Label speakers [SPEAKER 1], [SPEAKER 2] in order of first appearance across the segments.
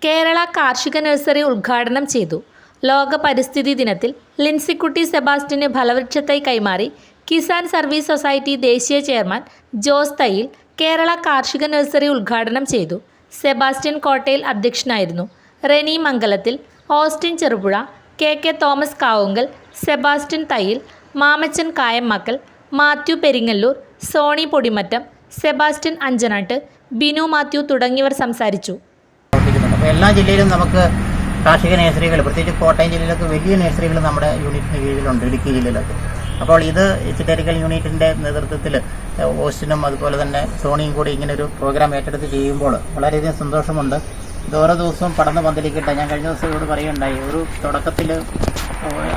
[SPEAKER 1] കേരള കാർഷിക നഴ്സറി ഉദ്ഘാടനം ചെയ്തു. ലോക പരിസ്ഥിതി ദിനത്തിൽ ലിൻസിക്കുട്ടി സെബാസ്റ്റ്യന് ഫലവൃക്ഷത്തൈ കൈമാറി കിസാൻ സർവീസ് സൊസൈറ്റി ദേശീയ ചെയർമാൻ ജോസ് തയ്യിൽ കേരള കാർഷിക നഴ്സറി ഉദ്ഘാടനം ചെയ്തു. സെബാസ്റ്റ്യൻ കോട്ടയിൽ അധ്യക്ഷനായിരുന്നു. റെനി മംഗലത്തിൽ, ഓസ്റ്റിൻ ചെറുപുഴ, കെ തോമസ് കാവുങ്കൽ, സെബാസ്റ്റ്യൻ തയ്യിൽ, മാമച്ചൻ കായമ്മക്കൽ, മാത്യു പെരിങ്ങല്ലൂർ, സോണി പൊടിമറ്റം, സെബാസ്റ്റ്യൻ അഞ്ചനാട്ട്, ബിനു മാത്യു തുടങ്ങിയവർ സംസാരിച്ചു.
[SPEAKER 2] എല്ലാ ജില്ലയിലും നമുക്ക് കാർഷിക നഴ്സറികൾ, പ്രത്യേകിച്ച് കോട്ടയം ജില്ലയിലൊക്കെ വലിയ നഴ്സറികൾ നമ്മുടെ യൂണിറ്റിന് കീഴിലുണ്ട്, ഇടുക്കി ജില്ലയിലൊക്കെ. അപ്പോൾ ഇത് ചിറ്റരിക്കൽ യൂണിറ്റിൻ്റെ നേതൃത്വത്തിൽ ഓസ്റ്റിനും അതുപോലെ തന്നെ സോണിയും കൂടി ഇങ്ങനെ ഒരു പ്രോഗ്രാം ഏറ്റെടുത്ത് ചെയ്യുമ്പോൾ വളരെയധികം സന്തോഷമുണ്ട്. ഇത് ഓരോ ദിവസവും പടന്ന് പന്തലിക്കട്ടെ. ഞാൻ കഴിഞ്ഞ ദിവസം ഇവിടെ പറയുകയുണ്ടായി, ഒരു തുടക്കത്തിൽ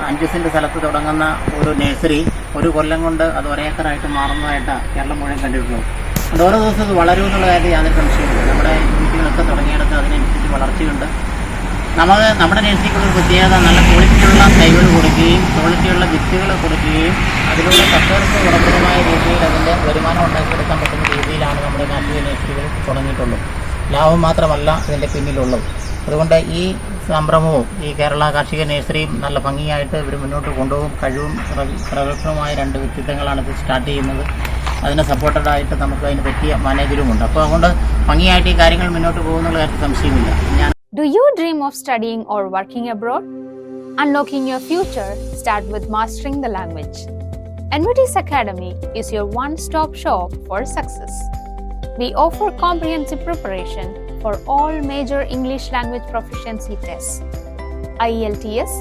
[SPEAKER 2] 5 സെൻറ്റ് സ്ഥലത്ത് തുടങ്ങുന്ന ഒരു നഴ്സറി ഒരു കൊല്ലം കൊണ്ട് അത് ഒരേക്കറായിട്ട് മാറുന്നതായിട്ടാണ് കേരളം മുഴുവൻ കണ്ടിട്ടുള്ളത്. അത് ഓരോ ദിവസം ഇത് വളരുമെന്നുള്ള കാര്യം യാതൊരു സംശയമില്ല. നമ്മുടെ യൂണിറ്റുകളൊക്കെ തുടങ്ങിയെടുത്ത് അതിനനുസരിച്ച് വളർച്ചയുണ്ട്. നമ്മുടെ നഴ്സറിക്കുള്ള പ്രത്യേകത നല്ല ക്വാളിറ്റിയുള്ള തൈകൾ കൊടുക്കുകയും ക്വാളിറ്റിയുള്ള വിത്തുകൾ കൊടുക്കുകയും അതിലൂടെ കർഷകർക്ക് ഗുണപ്രദമായ രീതിയിൽ അതിൻ്റെ വരുമാനം ഉണ്ടാക്കിയെടുക്കാൻ പറ്റുന്ന രീതിയിലാണ് നമ്മുടെ കാർഷിക നഴ്സറികൾ തുടങ്ങിയിട്ടുള്ളൂ. ലാഭം മാത്രമല്ല ഇതിൻ്റെ പിന്നിലുള്ളത്. അതുകൊണ്ട് ഈ സംരംഭവും ഈ കേരള കാർഷിക നഴ്സറിയും നല്ല ഭംഗിയായിട്ട് ഇവർ മുന്നോട്ട് കൊണ്ടുപോകും. കഴിവും പ്രഗത്ഭമായ 2 വ്യക്തിത്വങ്ങളാണ് ഇത് സ്റ്റാർട്ട് ചെയ്യുന്നത്. അതിന് സപ്പോർട്ടഡായിട്ട് നമുക്ക് അതിന് പറ്റിയ മാനേജരുമുണ്ട്. അപ്പോൾ അതുകൊണ്ട് ഭംഗിയായിട്ട് ഈ കാര്യങ്ങൾ മുന്നോട്ട് പോകുന്നുള്ള കാര്യത്തിൽ സംശയമില്ല.
[SPEAKER 3] Do you dream of studying or working abroad? Unlocking your future start with mastering the language. NVTS Academy is your one-stop shop for success. We offer comprehensive preparation for all major English language proficiency tests: IELTS,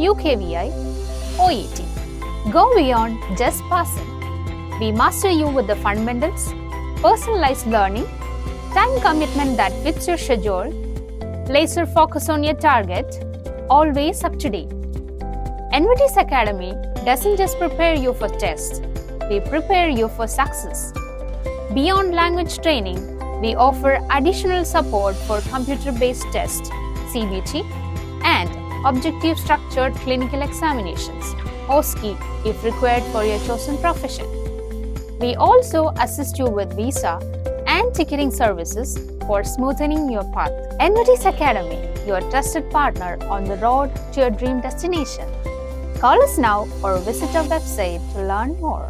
[SPEAKER 3] UKVI, OET. Go beyond just passing. We master you with the fundamentals, personalized learning, time commitment that fits your schedule, laser focus on your target, always up to date. NVTS Academy doesn't just prepare you for tests, we prepare you for success. Beyond language training, we offer additional support for computer-based tests, CBT, and objective structured clinical examinations, OSCE, if required for your chosen profession. We also assist you with visa and ticketing services for smoothening your path. NVTS Academy, your trusted partner on the road to your dream destination. Call us now or visit our website to learn more.